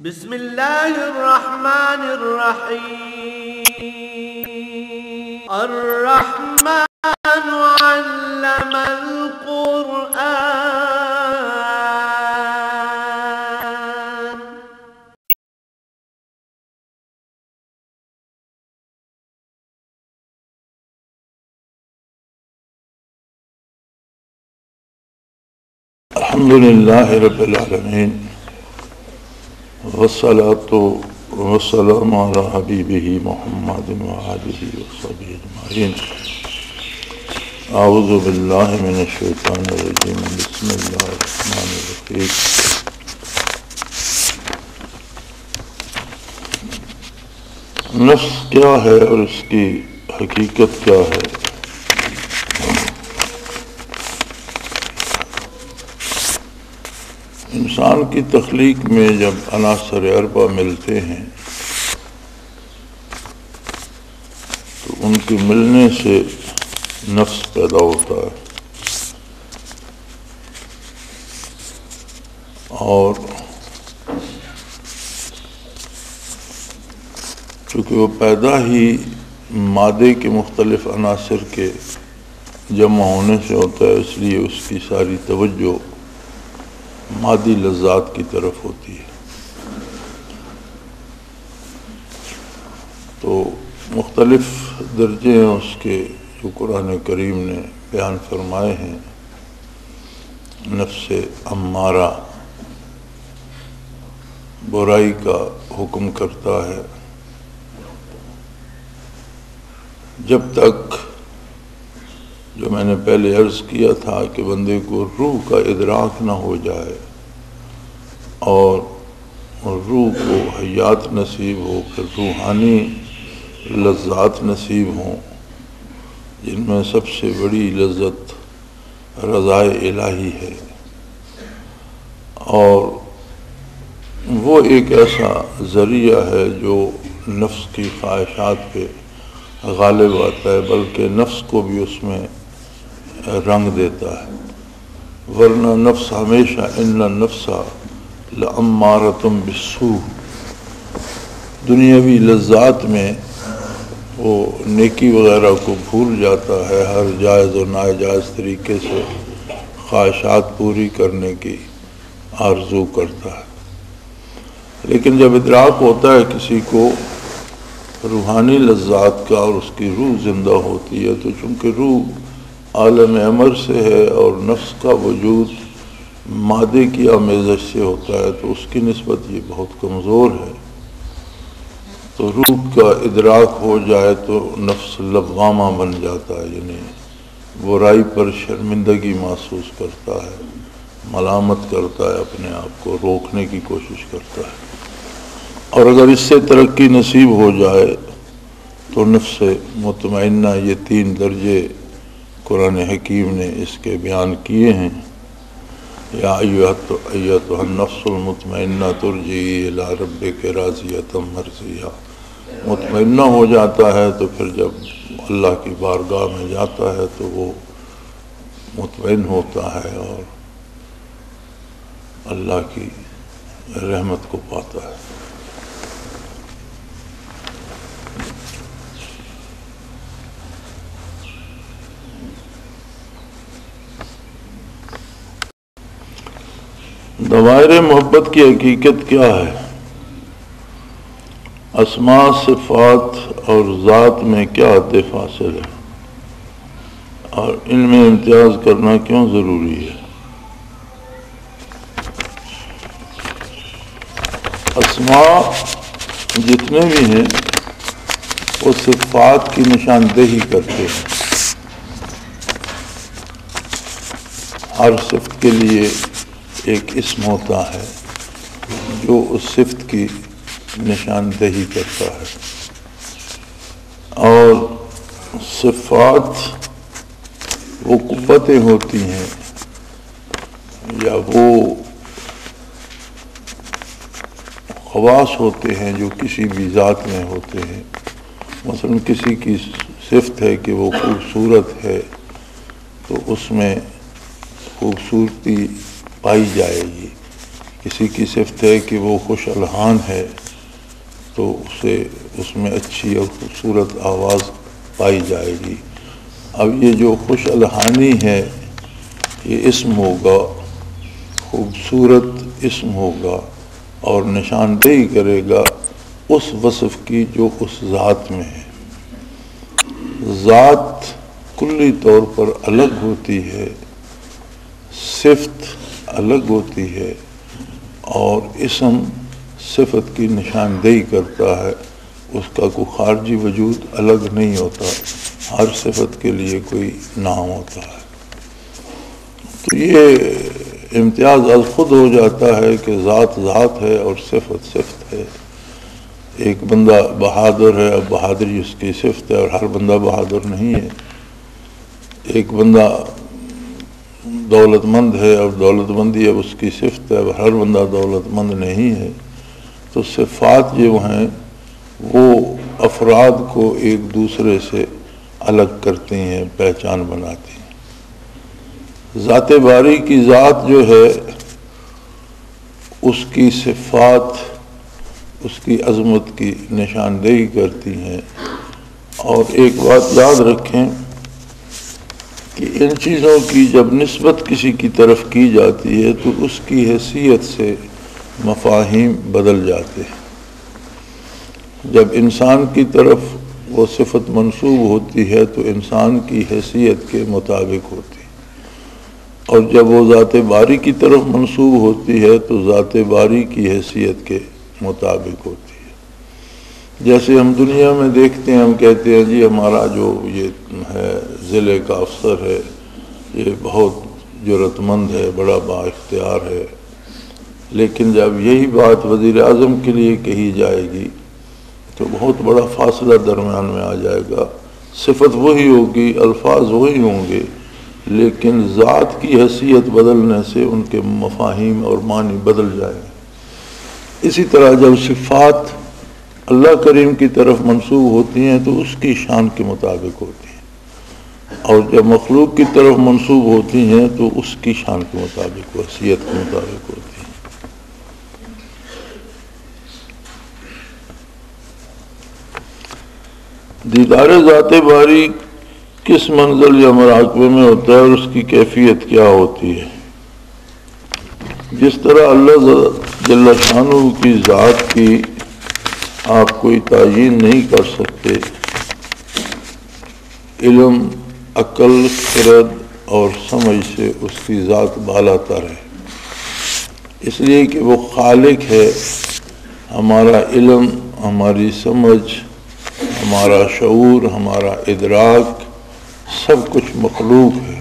بسم اللہ الرحمن الرحیم الرحمن علم القرآن الحمدللہ رب العالمین والصلاة والسلام علی حبیبہ محمد وآلہ وصحبہ اجمعین۔ اعوذ باللہ من الشیطان الرجیم، بسم اللہ الرحمن الرحیم۔ نفس کیا ہے اور اس کی حقیقت کیا ہے؟ انسان کی تخلیق میں جب عناصر اربع ملتے ہیں تو ان کے ملنے سے نفس پیدا ہوتا ہے، اور چونکہ وہ پیدا ہی مادے کے مختلف عناصر کے جمع ہونے سے ہوتا ہے، اس لیے اس کی ساری توجہ مادی لذات کی طرف ہوتی ہے۔ تو مختلف درجے ہیں اس کے جو قرآن کریم نے بیان فرمائے ہیں۔ نفس امارہ برائی کا حکم کرتا ہے جب تک، جو میں نے پہلے عرض کیا تھا کہ بندے کو روح کا ادراک نہ ہو جائے اور روح کو حیات نصیب ہو، پھر روحانی لذات نصیب ہوں، جن میں سب سے بڑی لذت رضائے الہی ہے، اور وہ ایک ایسا ذریعہ ہے جو نفس کی خواہشات پہ غالب آتا ہے، بلکہ نفس کو بھی اس میں رنگ دیتا ہے، ورنہ نفس ہمیشہ ان النفس لامارۃ بالسوء، دنیاوی لذات میں وہ نیکی وغیرہ کو بھول جاتا ہے، ہر جائز و ناجائز طریقے سے خواہشات پوری کرنے کی آرزو کرتا ہے۔ لیکن جب ادراک ہوتا ہے کسی کو روحانی لذات کا اور اس کی روح زندہ ہوتی ہے، تو چونکہ روح عالم امر سے ہے اور نفس کا وجود مادے کی آمیزش سے ہوتا ہے، تو اس کی نسبت یہ بہت کمزور ہے۔ تو روح کا ادراک ہو جائے تو نفس لوامہ بن جاتا ہے، یعنی برائی پر شرمندگی محسوس کرتا ہے، ملامت کرتا ہے، اپنے آپ کو روکنے کی کوشش کرتا ہے۔ اور اگر اس سے ترقی نصیب ہو جائے تو نفس مطمئنہ، یہ 3 درجے قرآن حکیم نے اس کے بیان کیے ہیں۔ یا ایتھا النفس المطمئنہ ترجعی الی ربک راضیۃ مرضیہ، مطمئنہ ہو جاتا ہے تو پھر جب اللہ کی بارگاہ میں جاتا ہے تو وہ مطمئن ہوتا ہے اور اللہ کی رحمت کو پاتا ہے۔ دوائر محبت کی حقیقت کیا ہے؟ اسماء، صفات اور ذات میں کیا حد فاصل ہے، اور ان میں امتیاز کرنا کیوں ضروری ہے؟ اسماء جتنے بھی ہیں وہ صفات کی نشاندہی کرتے ہیں، ہر صفت کے لیے ایک اسم ہوتا ہے جو اس صفت کی نشاندہی کرتا ہے، اور صفات وہ قوتیں ہوتی ہیں یا وہ خواص ہوتے ہیں جو کسی بھی ذات میں ہوتے ہیں۔ مثلا کسی کی صفت ہے کہ وہ خوبصورت ہے تو اس میں خوبصورتی پائی جائے گی، کسی کی صفت ہے کہ وہ خوش الحان ہے تو اسے اس میں اچھی اور خوبصورت آواز پائی جائے گی۔ اب یہ جو خوش الحانی ہے یہ اسم ہوگا، خوبصورت اسم ہوگا اور نشاندہی کرے گا اس وصف کی جو اس ذات میں ہے۔ ذات کلی طور پر الگ ہوتی ہے، صفت الگ ہوتی ہے اور اسم صفت کی نشاندہی کرتا ہے، اس کا کوئی خارجی وجود الگ نہیں ہوتا، ہر صفت کے لیے کوئی نام ہوتا ہے۔ تو یہ امتیاز از خود ہو جاتا ہے کہ ذات ذات ہے اور صفت صفت ہے۔ ایک بندہ بہادر ہے، اب بہادری اس کی صفت ہے اور ہر بندہ بہادر نہیں ہے۔ ایک بندہ دولت مند ہے اور دولت مندی اب اس کی صفت ہے، اب ہر بندہ دولت مند نہیں ہے۔ تو صفات جو ہیں وہ افراد کو ایک دوسرے سے الگ کرتی ہیں، پہچان بناتی ہیں۔ ذات باری کی ذات جو ہے اس کی صفات اس کی عظمت کی نشاندہی کرتی ہیں۔ اور ایک بات یاد رکھیں کہ ان چیزوں کی جب نسبت کسی کی طرف کی جاتی ہے تو اس کی حیثیت سے مفاہیم بدل جاتے ہیں۔ جب انسان کی طرف وہ صفت منسوب ہوتی ہے تو انسان کی حیثیت کے مطابق ہوتی ہے، اور جب وہ ذات باری کی طرف منسوب ہوتی ہے تو ذات باری کی حیثیت کے مطابق ہوتی ہے۔ جیسے ہم دنیا میں دیکھتے ہیں، ہم کہتے ہیں جی ہمارا جو یہ ہے ضلع کا افسر ہے یہ بہت جرأت مند ہے، بڑا با اختیار ہے، لیکن جب یہی بات وزیر اعظم کے لیے کہی جائے گی تو بہت بڑا فاصلہ درمیان میں آ جائے گا۔ صفت وہی ہوگی، الفاظ وہی ہوں گے، لیکن ذات کی حیثیت بدلنے سے ان کے مفاہیم اور معنی بدل جائیں گے۔ اسی طرح جب صفات اللہ کریم کی طرف منسوب ہوتی ہیں تو اس کی شان کے مطابق ہوتی ہیں، اور جب مخلوق کی طرف منسوب ہوتی ہیں تو اس کی شان کے مطابق، حیثیت کے مطابق ہوتی ہیں۔ دیدار ذات باری کس منزل یا مراقبے میں ہوتا ہے اور اس کی کیفیت کیا ہوتی ہے؟ جس طرح اللہ جل شانہ کی ذات کی آپ کوئی تعیین نہیں کر سکتے، علم، عقل، خرد اور سمجھ سے اس کی ذات بالا تر ہے، اس لیے کہ وہ خالق ہے۔ ہمارا علم، ہماری سمجھ، ہمارا شعور، ہمارا ادراک سب کچھ مخلوق ہے۔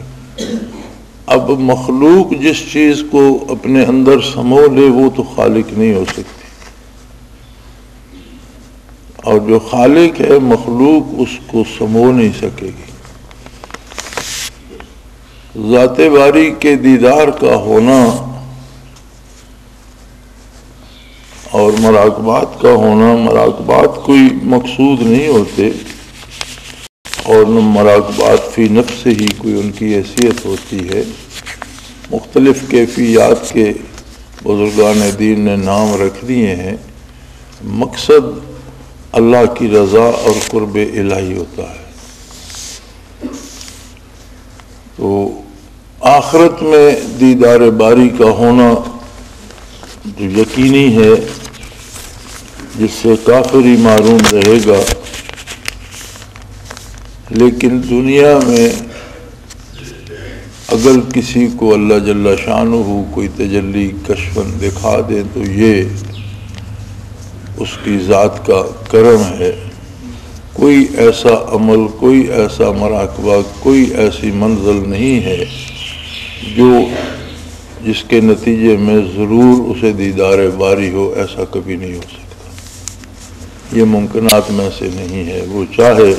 اب مخلوق جس چیز کو اپنے اندر سمو لے وہ تو خالق نہیں ہو سکتی، اور جو خالق ہے مخلوق اس کو سمو نہیں سکے گی۔ ذات باری کے دیدار کا ہونا اور مراقبات کا ہونا، مراقبات کوئی مقصود نہیں ہوتے اور نہ مراقبات فی نفس ہی کوئی ان کی حیثیت ہوتی ہے۔ مختلف کیفیات کے بزرگان دین نے نام رکھ دیے ہیں، مقصد اللہ کی رضا اور قرب الہی ہوتا ہے۔ تو آخرت میں دیدار باری کا ہونا جو یقینی ہے، جس سے کافر ہی معروم رہے گا، لیکن دنیا میں اگر کسی کو اللہ جل شانہ کوئی تجلی کشفاً دکھا دے تو یہ اس کی ذات کا کرم ہے۔ کوئی ایسا عمل، کوئی ایسا مراقبہ، کوئی ایسی منزل نہیں ہے جو جس کے نتیجے میں ضرور اسے دیدار باری ہو، ایسا کبھی نہیں ہو سکتا۔ یہ ممکنات میں سے نہیں ہے۔ وہ چاہے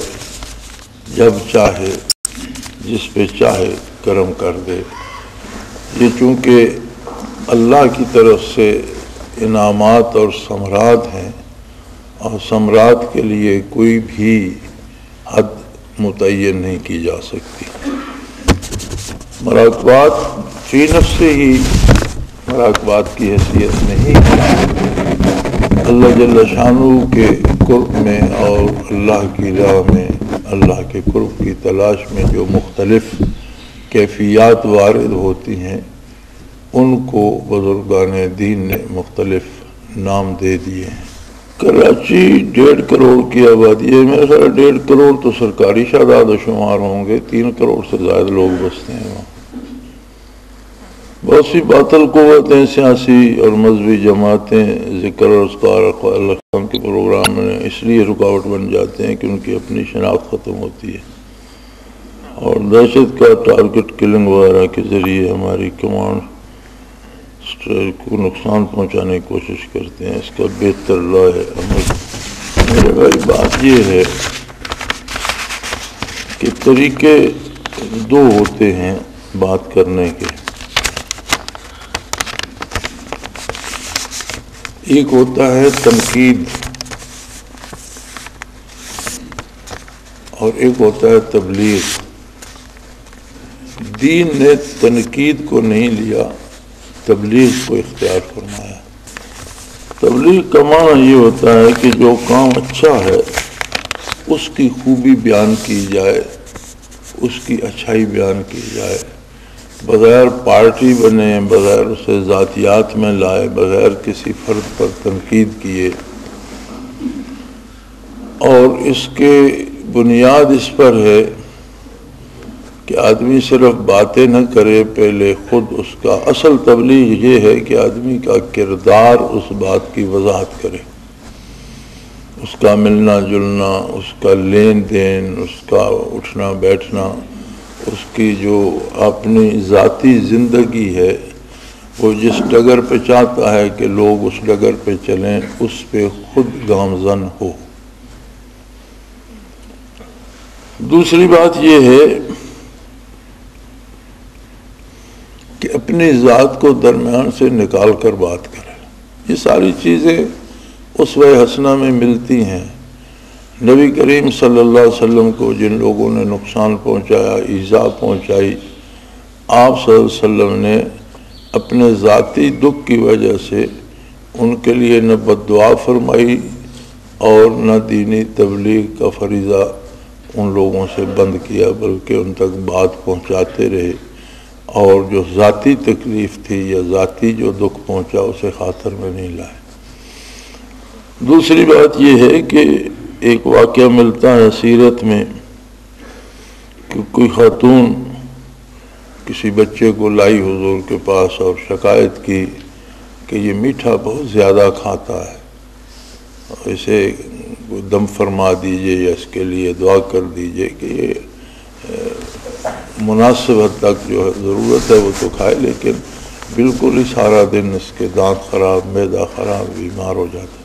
جب چاہے جس پہ چاہے کرم کر دے۔ یہ چونکہ اللہ کی طرف سے انعامات اور ثمرات ہیں، اور ثمرات کے لیے کوئی بھی حد متعین نہیں کی جا سکتی۔ مراقبات فی نفس ہی مراقبات کی حیثیت نہیں ہے۔ اللہ جل شانہ کے قرب میں اور اللہ کی راہ میں، اللہ کے قرب کی تلاش میں جو مختلف کیفیات وارد ہوتی ہیں، ان کو بزرگان دین نے مختلف نام دے دیے ہیں۔ کراچی 1.5 کروڑ کی آبادی ہے، میرے خیال 1.5 کروڑ تو سرکاری تعداد و شمار ہوں گے، 3 کروڑ سے زائد لوگ بستے ہیں وہاں۔ بہت سی باطل قوتیں، سیاسی اور مذہبی جماعتیں ذکر اور اذکار اللہ کے پروگرام میں اس لیے رکاوٹ بن جاتے ہیں کہ ان کی اپنی شناخت ختم ہوتی ہے اور دہشت کا ٹارگٹ کلنگ وغیرہ کے ذریعے ہماری کمانڈ کو نقصان پہنچانے کی کوشش کرتے ہیں۔ اس کا بہتر لاہ عمل میرے بھائی بات یہ ہے کہ طریقے 2 ہوتے ہیں بات کرنے کے۔ ایک ہوتا ہے تنقید اور ایک ہوتا ہے تبلیغ۔ دین نے تنقید کو نہیں لیا، تبلیغ کو اختیار فرمایا۔ تبلیغ کا معنی یہ ہوتا ہے کہ جو کام اچھا ہے اس کی خوبی بیان کی جائے، اس کی اچھائی بیان کی جائے، بغیر پارٹی بنے، بغیر اسے ذاتیات میں لائے، بغیر کسی فرد پر تنقید کیے۔ اور اس کے بنیاد اس پر ہے کہ آدمی صرف باتیں نہ کرے، پہلے خود اس کا اصل تبلیغ یہ ہے کہ آدمی کا کردار اس بات کی وضاحت کرے، اس کا ملنا جلنا، اس کا لین دین، اس کا اٹھنا بیٹھنا، اس کی جو اپنی ذاتی زندگی ہے، وہ جس ڈگر پہ چاہتا ہے کہ لوگ اس ڈگر پہ چلیں، اس پہ خود گامزن ہو۔ دوسری بات یہ ہے کہ اپنی ذات کو درمیان سے نکال کر بات کرے۔ یہ ساری چیزیں اسوہ حسنہ میں ملتی ہیں۔ نبی کریم صلی اللہ علیہ وسلم کو جن لوگوں نے نقصان پہنچایا، ایذا پہنچائی، آپ صلی اللہ علیہ وسلم نے اپنے ذاتی دکھ کی وجہ سے ان کے لیے نہ بد دعا فرمائی اور نہ دینی تبلیغ کا فریضہ ان لوگوں سے بند کیا، بلکہ ان تک بات پہنچاتے رہے، اور جو ذاتی تکلیف تھی یا ذاتی جو دکھ پہنچا اسے خاطر میں نہیں لائے۔ دوسری بات یہ ہے کہ ایک واقعہ ملتا ہے سیرت میں کہ کوئی خاتون کسی بچے کو لائی حضور کے پاس اور شکایت کی کہ یہ میٹھا بہت زیادہ کھاتا ہے، اسے دم فرما دیجئے یا اس کے لیے دعا کر دیجئے کہ یہ مناسب حد تک جو ہے ضرورت ہے وہ تو کھائے، لیکن بالکل ہی سارا دن اس کے دانت خراب، معدہ خراب، بیمار ہو جاتا ہے۔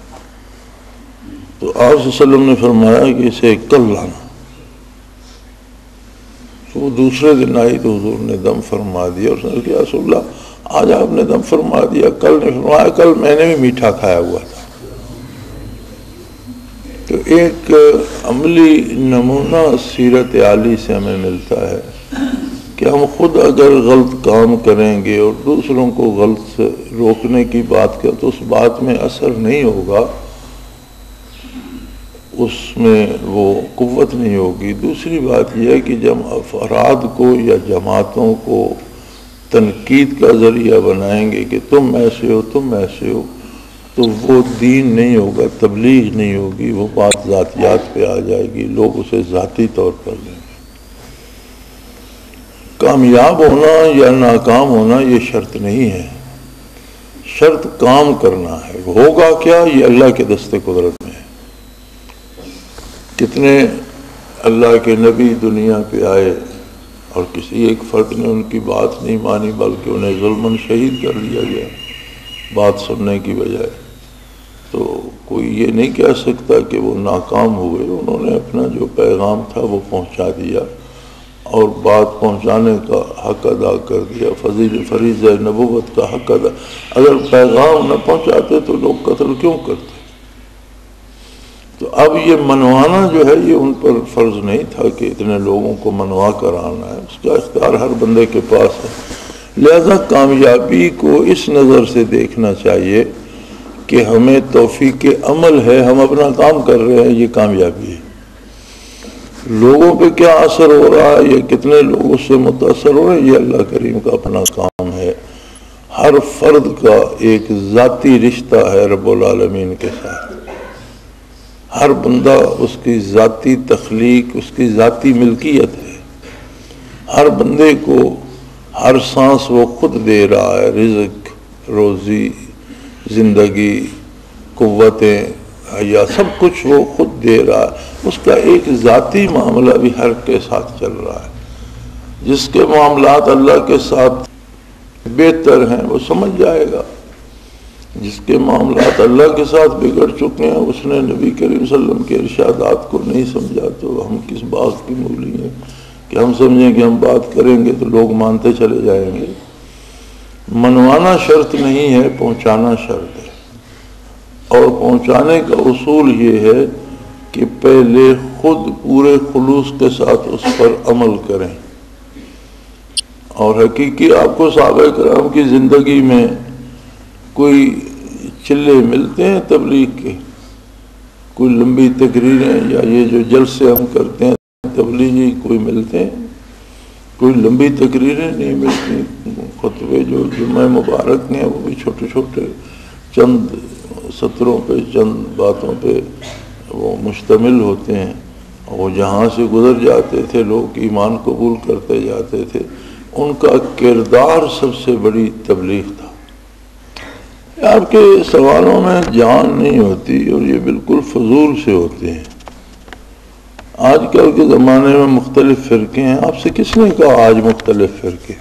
تو آپ صلی اللہ علیہ وسلم نے فرمایا کہ اسے کل لانا۔ تو وہ دوسرے دن آئی تو حضور نے دم فرما دیا، اور اس نے کہا رسول اللہ آج آپ نے دم فرما دیا، کل نے فرمایا کل میں نے بھی میٹھا کھایا ہوا تھا۔ تو ایک عملی نمونہ سیرت عالی سے ہمیں ملتا ہے کہ ہم خود اگر غلط کام کریں گے اور دوسروں کو غلط سے روکنے کی بات کریں تو اس بات میں اثر نہیں ہوگا، اس میں وہ قوت نہیں ہوگی۔ دوسری بات یہ ہے کہ جب افراد کو یا جماعتوں کو تنقید کا ذریعہ بنائیں گے کہ تم ایسے ہو، تم ایسے ہو، تو وہ دین نہیں ہوگا، تبلیغ نہیں ہوگی، وہ بات ذاتیات پہ آ جائے گی، لوگ اسے ذاتی طور پر لیں گے۔ کامیاب ہونا یا ناکام ہونا یہ شرط نہیں ہے، شرط کام کرنا ہے۔ ہوگا کیا یہ اللہ کے دست قدرت میں ہے۔ کتنے اللہ کے نبی دنیا پہ آئے اور کسی ایک فرد نے ان کی بات نہیں مانی، بلکہ انہیں ظلماً شہید کر دیا گیا بات سننے کی بجائے۔ تو کوئی یہ نہیں کہہ سکتا کہ وہ ناکام ہوئے، انہوں نے اپنا جو پیغام تھا وہ پہنچا دیا اور بات پہنچانے کا حق ادا کر دیا، فریضہ نبوت کا حق ادا۔ اگر پیغام نہ پہنچاتے تو لوگ قتل کیوں کرتے؟ تو اب یہ منوانا جو ہے یہ ان پر فرض نہیں تھا کہ اتنے لوگوں کو منوا کر آنا ہے، اس کا اختیار ہر بندے کے پاس ہے، لہذا کامیابی کو اس نظر سے دیکھنا چاہیے کہ ہمیں توفیق عمل ہے، ہم اپنا کام کر رہے ہیں، یہ کامیابی ہے۔ لوگوں پہ کیا اثر ہو رہا ہے یا کتنے لوگ اس سے متاثر ہو رہے ہیں، یہ اللہ کریم کا اپنا کام ہے۔ ہر فرد کا ایک ذاتی رشتہ ہے رب العالمین کے ساتھ، ہر بندہ اس کی ذاتی تخلیق، اس کی ذاتی ملکیت ہے۔ ہر بندے کو ہر سانس وہ خود دے رہا ہے، رزق، روزی، زندگی، قوتیں یا سب کچھ وہ خود دے رہا ہے۔ اس کا ایک ذاتی معاملہ بھی ہر کے ساتھ چل رہا ہے۔ جس کے معاملات اللہ کے ساتھ بہتر ہیں وہ سمجھ جائے گا، جس کے معاملات اللہ کے ساتھ بگڑ چکے ہیں اس نے نبی کریم صلی اللہ علیہ وسلم کے ارشادات کو نہیں سمجھا، تو ہم کس باغ کی مولی ہیں کہ ہم سمجھیں کہ ہم بات کریں گے تو لوگ مانتے چلے جائیں گے۔ منوانا شرط نہیں ہے، پہنچانا شرط ہے، اور پہنچانے کا اصول یہ ہے کہ پہلے خود پورے خلوص کے ساتھ اس پر عمل کریں۔ اور حقیقی آپ کو صحابہ کرام کی زندگی میں کوئی چلے ملتے ہیں تبلیغ کے، کوئی لمبی تقریریں یا یہ جو جلسے ہم کرتے ہیں تبلیغی کوئی ملتے ہیں؟ کوئی لمبی تقریریں نہیں ملتی۔ خطبے جو جمعہ مبارک ہیں وہ بھی چھوٹے چھوٹے چند سطروں پہ، چند باتوں پہ وہ مشتمل ہوتے ہیں، وہ جہاں سے گزر جاتے تھے لوگ ایمان قبول کرتے جاتے تھے۔ ان کا کردار سب سے بڑی تبلیغ تھا۔ آپ کے سوالوں میں جان نہیں ہوتی اور یہ بالکل فضول سے ہوتے ہیں۔ آج کل کے زمانے میں مختلف فرقے ہیں، آپ سے کس نے کہا آج مختلف فرقے؟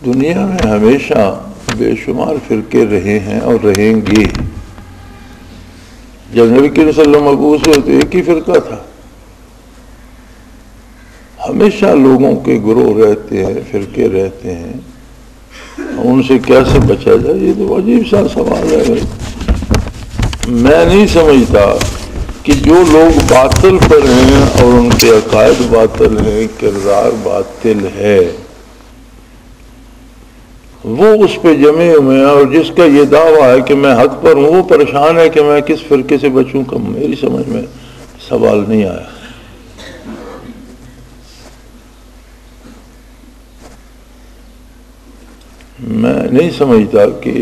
دنیا میں ہمیشہ بے شمار فرقے رہے ہیں اور رہیں گے۔ جب نبی کریم صلی اللہ علیہ وسلم مبعوث ہوئے تو ایک ہی فرقہ تھا۔ ہمیشہ لوگوں کے گروہ رہتے ہیں، فرقے رہتے ہیں، ان سے کیسے بچا جائے؟ یہ تو عجیب سا سوال ہے۔ میں نہیں سمجھتا کہ جو لوگ باطل پر ہیں اور ان کے عقائد باطل ہیں، کردار باطل ہے، وہ اس پہ جمے ہوئے ہیں، اور جس کا یہ دعویٰ ہے کہ میں حق پر ہوں وہ پریشان ہے کہ میں کس فرقے سے بچوں۔ کا میری سمجھ میں سوال نہیں آیا۔ میں نہیں سمجھتا کہ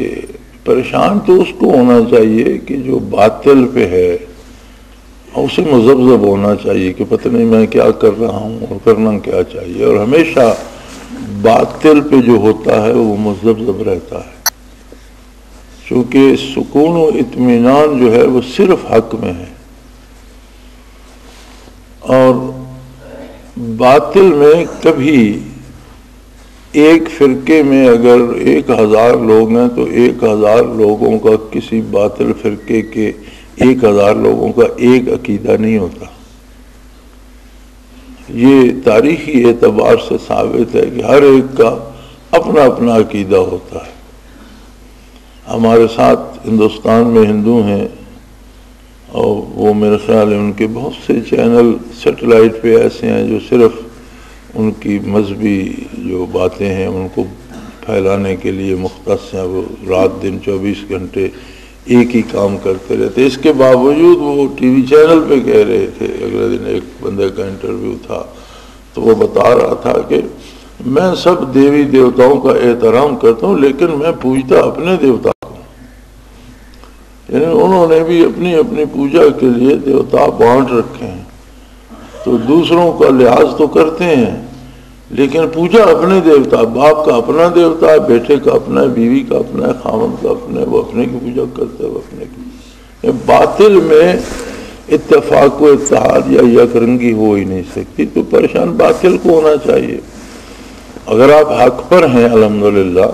پریشان تو اس کو ہونا چاہیے کہ جو باطل پہ ہے، اسے مذبذب ہونا چاہیے کہ پتہ نہیں میں کیا کر رہا ہوں اور کرنا کیا چاہیے۔ اور ہمیشہ باطل پہ جو ہوتا ہے وہ مذبذب رہتا ہے، چونکہ سکون و اطمینان جو ہے وہ صرف حق میں ہے، اور باطل میں کبھی ایک فرقے میں اگر 1000 لوگ ہیں تو 1000 لوگوں کا کسی باطل فرقے کے 1000 لوگوں کا ایک عقیدہ نہیں ہوتا۔ یہ تاریخی اعتبار سے ثابت ہے کہ ہر ایک کا اپنا اپنا عقیدہ ہوتا ہے۔ ہمارے ساتھ ہندوستان میں ہندو ہیں، اور وہ میرے خیال ہے ان کے بہت سے چینل سیٹلائٹ پہ ایسے ہیں جو صرف ان کی مذہبی جو باتیں ہیں ان کو پھیلانے کے لیے مختص ہیں۔ وہ رات دن 24 گھنٹے ایک ہی کام کرتے رہتے۔ اس کے باوجود وہ ٹی وی چینل پہ کہہ رہے تھے، اگلے دن ایک بندے کا انٹرویو تھا تو وہ بتا رہا تھا کہ میں سب دیوی دیوتاؤں کا احترام کرتا ہوں لیکن میں پوجتا اپنے دیوتا کو۔ یعنی انہوں نے بھی اپنی اپنی پوجا کے لیے دیوتا بانٹ رکھے ہیں، تو دوسروں کا لحاظ تو کرتے ہیں لیکن پوجا اپنے دیوتا، باپ کا اپنا دیوتا ہے، بیٹے کا اپنا ہے، بیوی کا اپنا ہے، خاوند کا اپنا ہے، وہ اپنے کی پوجا کرتا ہے، وہ اپنے کی۔ باطل میں اتفاق و اتحاد یا یک رنگی ہو ہی نہیں سکتی، تو پریشان باطل کو ہونا چاہیے۔ اگر آپ حق پر ہیں الحمدللہ،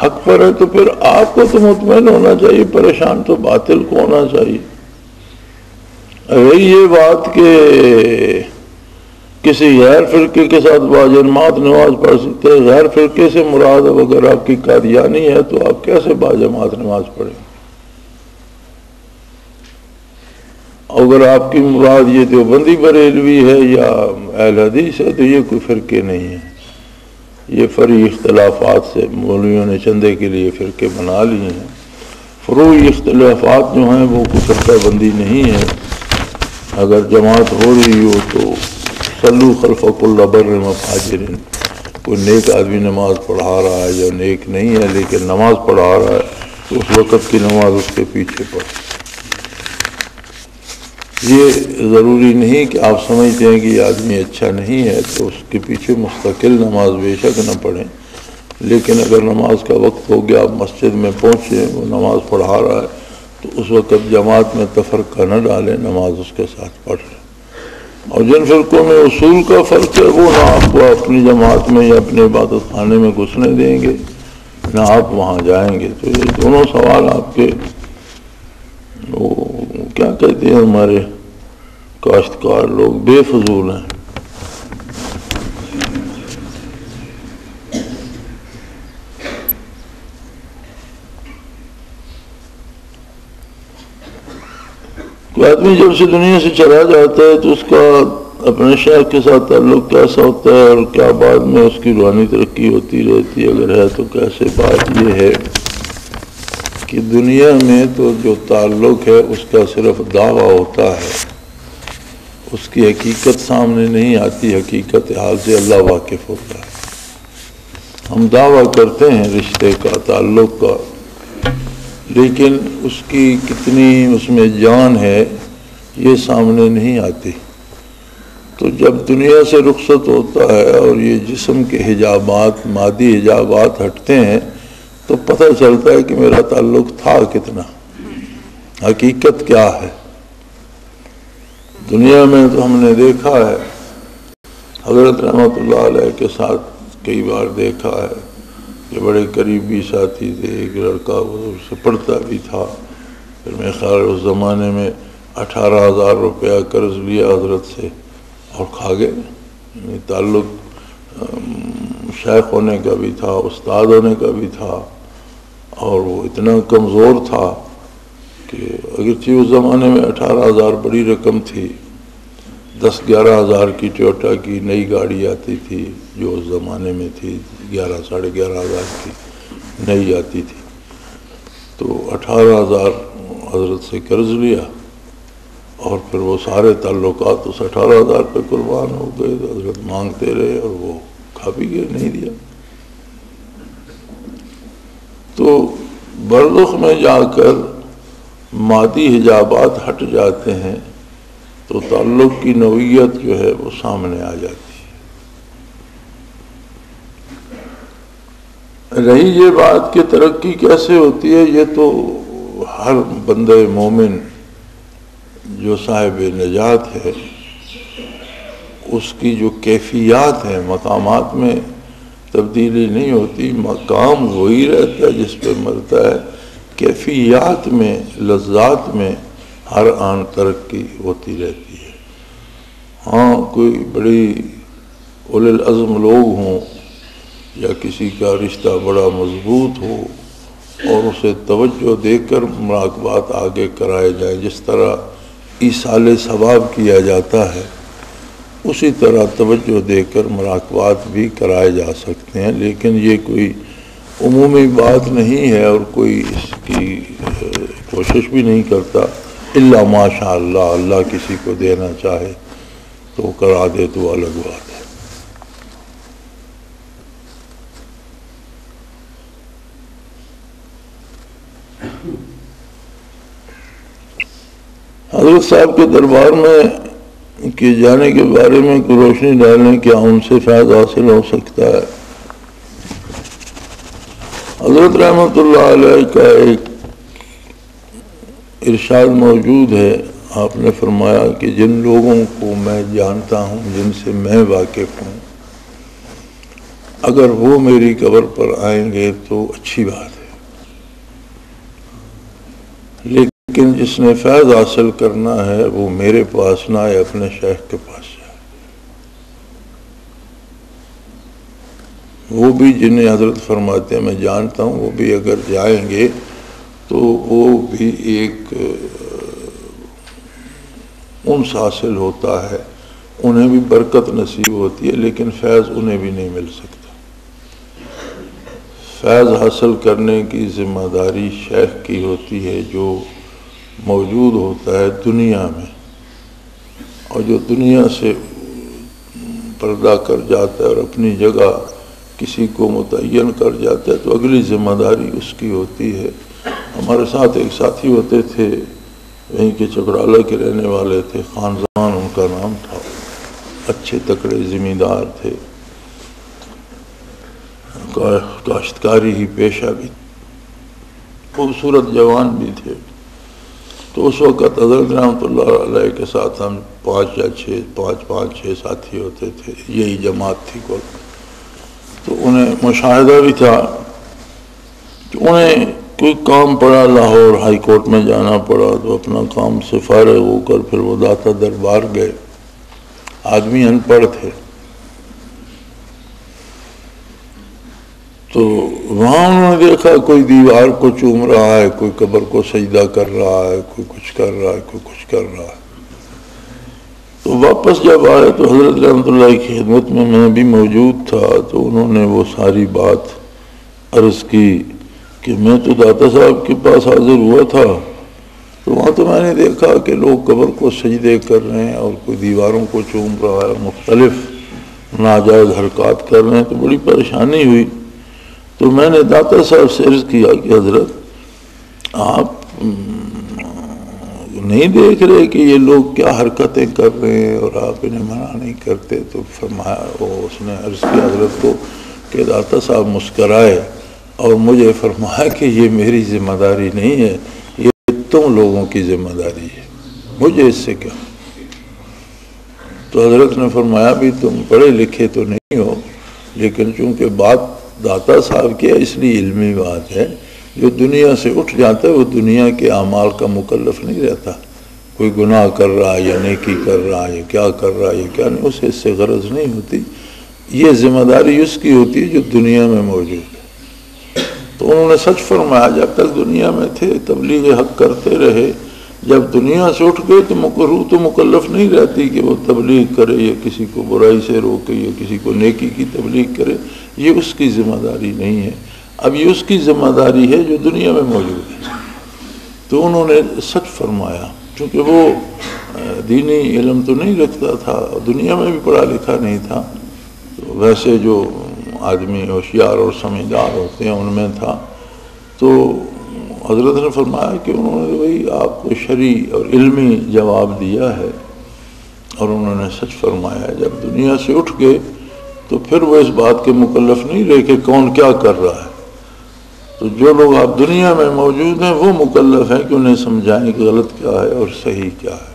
حق پر ہے تو پھر آپ کو تو مطمئن ہونا چاہیے، پریشان تو باطل کو ہونا چاہیے۔ رہی یہ بات کہ کسی غیر فرقے کے ساتھ باجماعت نماز پڑھ سکتے ہیں، غیر فرقے سے مراد اگر آپ کی قادیانی ہے تو آپ کیسے باجماعت نماز پڑھیں؟ اگر آپ کی مراد یہ دیوبندی بریلوی ہے یا اہل حدیث ہے تو یہ کوئی فرقے نہیں ہے۔ یہ فرعی اختلافات سے مولویوں نے چندے کے لیے فرقے بنا لیے ہیں۔ فروعی اختلافات جو ہیں وہ کوئی فرقہ بندی نہیں ہے۔ اگر جماعت ہو رہی ہو تو صلو خلف کل بر و فاجر، کوئی نیک آدمی نماز پڑھا رہا ہے یا نیک نہیں ہے لیکن نماز پڑھا رہا ہے تو اس وقت کی نماز اس کے پیچھے پڑھ۔ یہ ضروری نہیں کہ آپ سمجھتے ہیں کہ یہ آدمی اچھا نہیں ہے تو اس کے پیچھے مستقل نماز بے شک نہ پڑھیں، لیکن اگر نماز کا وقت ہو گیا آپ مسجد میں پہنچے وہ نماز پڑھا رہا ہے تو اس وقت جماعت میں تفرقہ نہ ڈالیں، نماز اس کے ساتھ پڑھ لیں۔ اور جن فرقوں میں اصول کا فرق ہے وہ نہ آپ کو اپنی جماعت میں یا اپنے عبادت خانے میں گھسنے دیں گے نہ آپ وہاں جائیں گے۔ تو یہ دونوں سوال آپ کے وہ کیا کہتے ہیں ہمارے کاشتکار لوگ بے فضول ہیں۔ کوئی آدمی جب سے دنیا سے چلا جاتا ہے تو اس کا اپنے شیخ کے ساتھ تعلق کیسا ہوتا ہے اور کیا بعد میں اس کی روحانی ترقی ہوتی رہتی ہے، اگر ہے تو کیسے؟ بات یہ ہے کہ دنیا میں تو جو تعلق ہے اس کا صرف دعویٰ ہوتا ہے، اس کی حقیقت سامنے نہیں آتی، حقیقت حال سے اللہ واقف ہوتا ہے۔ ہم دعویٰ کرتے ہیں رشتے کا، تعلق کا، لیکن اس کی کتنی اس میں جان ہے یہ سامنے نہیں آتی۔ تو جب دنیا سے رخصت ہوتا ہے اور یہ جسم کے حجابات، مادی حجابات ہٹتے ہیں تو پتہ چلتا ہے کہ میرا تعلق تھا کتنا، حقیقت کیا ہے۔ دنیا میں تو ہم نے دیکھا ہے، حضرت رحمۃ اللہ علیہ کے ساتھ کئی بار دیکھا ہے کہ بڑے قریبی ساتھی تھے، ایک لڑکا وہ سے پڑھتا بھی تھا، پھر میں خیال اس زمانے میں 18,000 روپیہ قرض لیا حضرت سے اور کھا گئے۔ یعنی تعلق شیخ ہونے کا بھی تھا، استاد ہونے کا بھی تھا، اور وہ اتنا کمزور تھا کہ اگرچہ اس زمانے میں 18,000 بڑی رقم تھی، 10-11,000 کی ٹویوٹا کی نئی گاڑی آتی تھی جو اس زمانے میں تھی، 11-11,500 کی نئی آتی تھی، تو 18,000 حضرت سے قرض لیا اور پھر وہ سارے تعلقات اس 18,000 پہ قربان ہو گئے۔ حضرت مانگتے رہے اور وہ کھا بھی گئے، نہیں دیا۔ تو برزخ میں جا کر مادی حجابات ہٹ جاتے ہیں تو تعلق کی نوعیت جو ہے وہ سامنے آ جاتی ہے۔ رہی یہ بات کہ ترقی کیسے ہوتی ہے، یہ تو ہر بندہ مومن جو صاحب نجات ہے اس کی جو کیفیات ہیں، مقامات میں تبدیلی نہیں ہوتی، مقام وہی رہتا ہے جس پہ مرتا ہے، کیفیات میں، لذات میں ہر آن ترقی ہوتی رہتی ہے۔ ہاں کوئی بڑی اولو العزم لوگ ہوں یا کسی کا رشتہ بڑا مضبوط ہو اور اسے توجہ دے کر مراقبات آگے کرائے جائیں، جس طرح ایصال ثواب کیا جاتا ہے اسی طرح توجہ دے کر مراقبات بھی کرائے جا سکتے ہیں، لیکن یہ کوئی عمومی بات نہیں ہے اور کوئی اس کی کوشش بھی نہیں کرتا، الا ماشاء اللہ، اللہ کسی کو دینا چاہے تو کرا دے تو الگ بات ہے۔ حضرت صاحب کے دربار میں کہ جانے کے بارے میں کوئی روشنی ڈالیں، کیا ان سے فیض حاصل ہو سکتا ہے؟ حضرت رحمۃ اللہ علیہ کا ایک ارشاد موجود ہے، آپ نے فرمایا کہ جن لوگوں کو میں جانتا ہوں، جن سے میں واقف ہوں، اگر وہ میری قبر پر آئیں گے تو اچھی بات ہے، لیکن جس نے فیض حاصل کرنا ہے وہ میرے پاس نہ آئے، اپنے شیخ کے پاس جائے۔ وہ بھی جنہیں حضرت فرماتے ہیں میں جانتا ہوں، وہ بھی اگر جائیں گے تو وہ بھی ایک انس حاصل ہوتا ہے، انہیں بھی برکت نصیب ہوتی ہے، لیکن فیض انہیں بھی نہیں مل سکتا۔ فیض حاصل کرنے کی ذمہ داری شیخ کی ہوتی ہے جو موجود ہوتا ہے دنیا میں، اور جو دنیا سے پردہ کر جاتا ہے اور اپنی جگہ کسی کو متعین کر جاتا ہے تو اگلی ذمہ داری اس کی ہوتی ہے۔ ہمارے ساتھ ایک ساتھی ہوتے تھے، وہیں کے چکرالہ کے رہنے والے تھے، خان زمان ان کا نام تھا، اچھے تکڑے زمیندار تھے، کاشتکاری ہی پیشہ بھی، خوبصورت جوان بھی تھے۔ تو اس وقت حضرت رحمۃ اللہ علیہ کے ساتھ ہم پانچ چھ ساتھی ہوتے تھے، یہی جماعت تھی کل۔ تو انہیں مشاہدہ بھی تھا کہ انہیں کوئی کام پڑا، لاہور ہائی کورٹ میں جانا پڑا، تو اپنا کام سے فارغ ہو کر پھر وہ داتا دربار گئے۔ آدمی ان پڑھ تھے، تو وہاں انہوں نے دیکھا کوئی دیوار کو چوم رہا ہے، کوئی قبر کو سجدہ کر رہا ہے، کوئی کچھ کر رہا ہے، کوئی کچھ کر رہا ہے۔ تو واپس جب آئے تو حضرت رحمۃ اللہ کی خدمت میں بھی موجود تھا، تو انہوں نے وہ ساری بات عرض کی کہ میں تو داتا صاحب کے پاس حاضر ہوا تھا، تو وہاں تو میں نے دیکھا کہ لوگ قبر کو سجدے کر رہے ہیں اور کوئی دیواروں کو چوم رہا ہے، مختلف ناجائز حرکات کر رہے ہیں، تو بڑی پریشانی ہوئی۔ تو میں نے داتا صاحب سے عرض کیا کہ حضرت آپ نہیں دیکھ رہے کہ یہ لوگ کیا حرکتیں کر رہے ہیں اور آپ انہیں منع نہیں کرتے؟ تو فرمایا، اس نے عرض کیا حضرت کو کہ داتا صاحب مسکرائے اور مجھے فرمایا کہ یہ میری ذمہ داری نہیں ہے، یہ تم لوگوں کی ذمہ داری ہے، مجھے اس سے کیا۔ تو حضرت نے فرمایا بھی تم پڑھے لکھے تو نہیں ہو، لیکن چونکہ بات داتا صاحب کی اس لیے علمی بات ہے، جو دنیا سے اٹھ جاتا ہے وہ دنیا کے اعمال کا مکلف نہیں رہتا، کوئی گناہ کر رہا ہے یا نیکی کر رہا ہے یا کیا کر رہا ہے یا کیا نہیں، اسے اس سے غرض نہیں ہوتی، یہ ذمہ داری اس کی ہوتی ہے جو دنیا میں موجود ہے۔ تو انہوں نے سچ فرمایا، جب تک دنیا میں تھے تبلیغ حق کرتے رہے، جب دنیا سے اٹھ گئے تو روح تو مکلف نہیں رہتی کہ وہ تبلیغ کرے یا کسی کو برائی سے روکے یا کسی کو نیکی کی تبلیغ کرے، یہ اس کی ذمہ داری نہیں ہے، اب یہ اس کی ذمہ داری ہے جو دنیا میں موجود ہے۔ تو انہوں نے سچ فرمایا، چونکہ وہ دینی علم تو نہیں رکھتا تھا، دنیا میں بھی پڑھا لکھا نہیں تھا، تو ویسے جو آدمی ہوشیار اور سمجھدار ہوتے ہیں ان میں تھا۔ تو حضرت نے فرمایا کہ انہوں نے وہی آپ کو شرعی اور علمی جواب دیا ہے، اور انہوں نے سچ فرمایا۔ جب دنیا سے اٹھ گئے تو پھر وہ اس بات کے مکلف نہیں رہے کہ کون کیا کر رہا ہے، تو جو لوگ آپ دنیا میں موجود ہیں وہ مکلف ہیں کہ انہیں سمجھائیں کہ غلط کیا ہے اور صحیح کیا ہے۔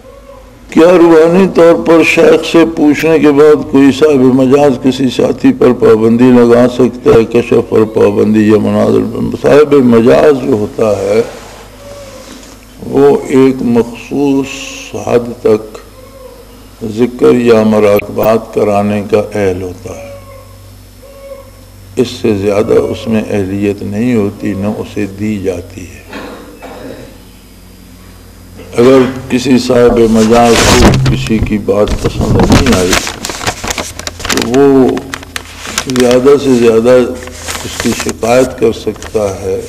کیا روحانی طور پر شیخ سے پوچھنے کے بعد کوئی صاحب مجاز کسی ساتھی پر پابندی لگا سکتا ہے؟ کشف پر پابندی یا مناظر پر؟ صاحب مجاز جو ہوتا ہے وہ ایک مخصوص حد تک ذکر یا مراقبات کرانے کا اہل ہوتا ہے، اس سے زیادہ اس میں اہلیت نہیں ہوتی، نہ اسے دی جاتی ہے۔ اگر کسی صاحب مجاز کو کسی کی بات پسند نہیں آئی تو وہ زیادہ سے زیادہ اس کی شکایت کر سکتا ہے،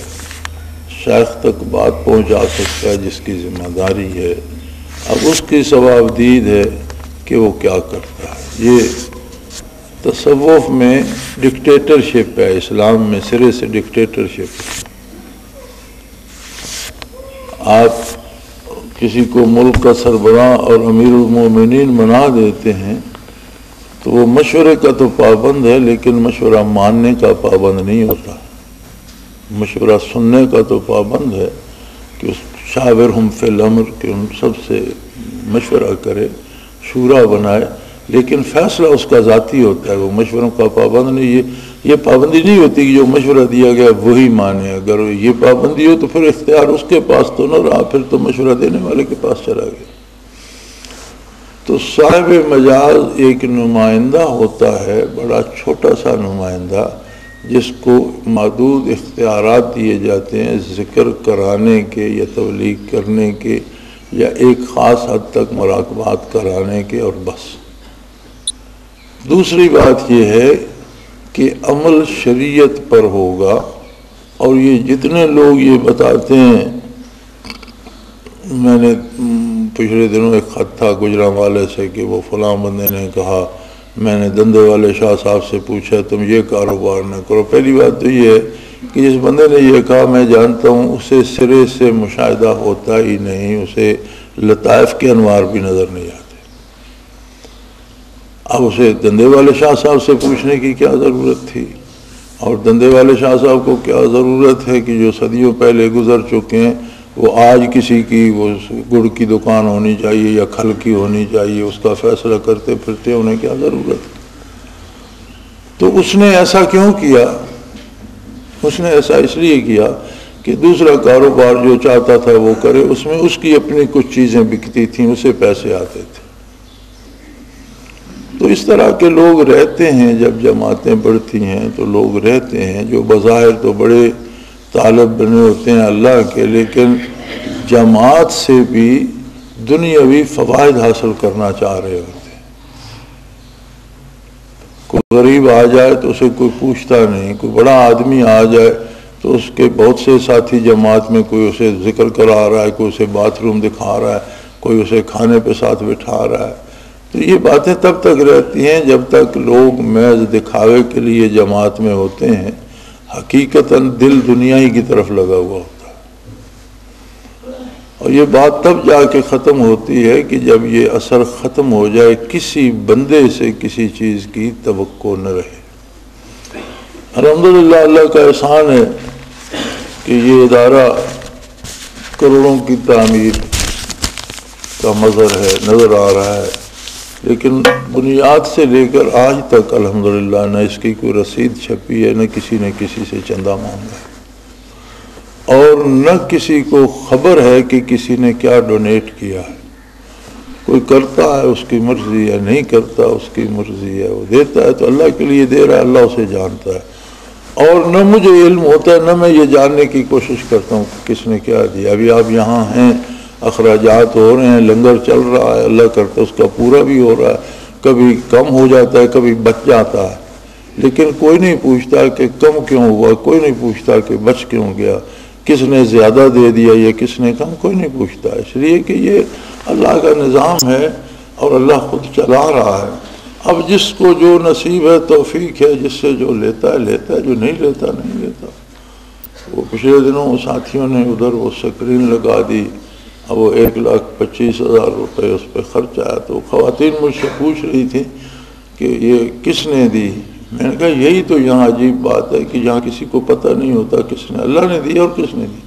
شیخ تک بات پہنچا سکتا ہے جس کی ذمہ داری ہے۔ اب اس کی ثوابدید ہے کہ وہ کیا کرتا ہے۔ یہ تصوف میں ڈکٹیٹرشپ ہے، اسلام میں سرے سے ڈکٹیٹرشپ ہے۔ آپ کسی کو ملک کا سربراہ اور امیر المومنین بنا دیتے ہیں تو وہ مشورے کا تو پابند ہے، لیکن مشورہ ماننے کا پابند نہیں ہوتا، مشورہ سننے کا تو پابند ہے کہ شاورہم فی الامر، کہ ان سب سے مشورہ کرے، شورا بنائے، لیکن فیصلہ اس کا ذاتی ہوتا ہے، وہ مشوروں کا پابند نہیں۔ یہ پابندی نہیں ہوتی کہ جو مشورہ دیا گیا وہی مانے، اگر یہ پابندی ہو تو پھر اختیار اس کے پاس تو نہ رہا، پھر تو مشورہ دینے والے کے پاس چلا گیا۔ تو صاحب مجاز ایک نمائندہ ہوتا ہے، بڑا چھوٹا سا نمائندہ، جس کو محدود اختیارات دیے جاتے ہیں ذکر کرانے کے یا تبلیغ کرنے کے یا ایک خاص حد تک مراقبات کرانے کے، اور بس۔ دوسری بات یہ ہے کہ عمل شریعت پر ہوگا، اور یہ جتنے لوگ یہ بتاتے ہیں، میں نے پچھلے دنوں ایک خط تھا گجرانوالے سے کہ وہ فلاں بندے نے کہا، میں نے دندے والے شاہ صاحب سے پوچھا تم یہ کاروبار نہ کرو۔ پہلی بات تو یہ ہے کہ جس بندے نے یہ کہا میں جانتا ہوں اسے سرے سے مشاہدہ ہوتا ہی نہیں، اسے لطائف کے انوار بھی نظر نہیں آتے۔ اب اسے دندے والے شاہ صاحب سے پوچھنے کی کیا ضرورت تھی؟ اور دندے والے شاہ صاحب کو کیا ضرورت ہے کہ جو صدیوں پہلے گزر چکے ہیں وہ آج کسی کی وہ گڑ کی دکان ہونی چاہیے یا کھل کی ہونی چاہیے اس کا فیصلہ کرتے پھرتے، انہیں کیا ضرورت ہے؟ تو اس نے ایسا کیوں کیا؟ اس نے ایسا اس لیے کیا کہ دوسرا کاروبار جو چاہتا تھا وہ کرے، اس میں اس کی اپنی کچھ چیزیں بکتی تھیں، اسے پیسے آتے تھے۔ تو اس طرح کے لوگ رہتے ہیں، جب جماعتیں بڑھتی ہیں تو لوگ رہتے ہیں جو بظاہر تو بڑے طالب بنے ہوتے ہیں اللہ کے، لیکن جماعت سے بھی دنیاوی فوائد حاصل کرنا چاہ رہے ہوتے ہیں۔ کوئی غریب آ جائے تو اسے کوئی پوچھتا نہیں، کوئی بڑا آدمی آ جائے تو اس کے بہت سے ساتھی جماعت میں کوئی اسے ذکر کرا رہا ہے، کوئی اسے باتھ روم دکھا رہا ہے، کوئی اسے کھانے پہ ساتھ بٹھا رہا ہے۔ تو یہ باتیں تب تک رہتی ہیں جب تک لوگ محض دکھاوے کے لیے جماعت میں ہوتے ہیں، حقیقتاً دل دنیا ہی کی طرف لگا ہوا ہوتا ہے۔ اور یہ بات تب جا کے ختم ہوتی ہے کہ جب یہ اثر ختم ہو جائے، کسی بندے سے کسی چیز کی توقع نہ رہے۔ الحمدللہ اللہ کا احسان ہے کہ یہ ادارہ کروڑوں کی تعمیر کا مظہر ہے، نظر آ رہا ہے، لیکن بنیاد سے لے کر آج تک الحمدللہ نہ اس کی کوئی رسید چھپی ہے، نہ کسی نے کسی سے چندہ مانگا ہے، اور نہ کسی کو خبر ہے کہ کسی نے کیا ڈونیٹ کیا ہے۔ کوئی کرتا ہے اس کی مرضی ہے، نہیں کرتا اس کی مرضی ہے، وہ دیتا ہے تو اللہ کے لیے دے رہا ہے، اللہ اسے جانتا ہے۔ اور نہ مجھے علم ہوتا ہے، نہ میں یہ جاننے کی کوشش کرتا ہوں کہ کس نے کیا دیا۔ ابھی آپ یہاں ہیں، اخراجات ہو رہے ہیں، لنگر چل رہا ہے، اللہ کرتا اس کا پورا بھی ہو رہا ہے، کبھی کم ہو جاتا ہے، کبھی بچ جاتا ہے، لیکن کوئی نہیں پوچھتا کہ کم کیوں ہوا، کوئی نہیں پوچھتا کہ بچ کیوں گیا، کس نے زیادہ دے دیا یا کس نے کم، کوئی نہیں پوچھتا، اس لیے کہ یہ اللہ کا نظام ہے اور اللہ خود چلا رہا ہے۔ اب جس کو جو نصیب ہے، توفیق ہے، جس سے جو لیتا ہے لیتا ہے، جو نہیں لیتا نہیں لیتا۔ وہ پچھلے دنوں ساتھیوں نے ادھر وہ سکرین لگا دی، اب وہ 1,25,000 روپے اس پہ خرچ آیا، تو خواتین مجھ سے پوچھ رہی تھی کہ یہ کس نے دی؟ میں نے کہا یہی تو یہاں عجیب بات ہے کہ یہاں کسی کو پتہ نہیں ہوتا کس نے، اللہ نے دی اور کس نے دی۔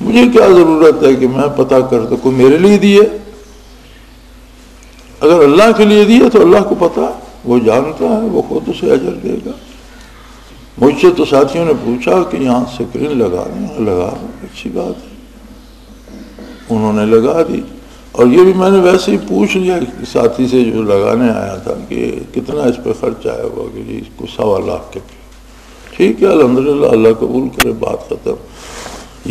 مجھے کیا ضرورت ہے کہ میں پتہ کر دوں؟ کوئی میرے لیے دی ہے؟ اگر اللہ کے لیے دی ہے تو اللہ کو پتہ ہے، وہ جانتا ہے، وہ خود اسے اجر دے گا۔ مجھ سے تو ساتھیوں نے پوچھا کہ یہاں سکرین لگا دیں، لگا دیں، اچھی بات ہے، انہوں نے لگا دی۔ اور یہ بھی میں نے ویسے ہی پوچھ لیا ساتھی سے جو لگانے آیا تھا کہ کتنا اس پہ خرچ آیا ہوا، کہ جی اس کو 1.25 لاکھ کے۔ ٹھیک ہے، الحمدللہ، اللہ قبول کرے، بات ختم۔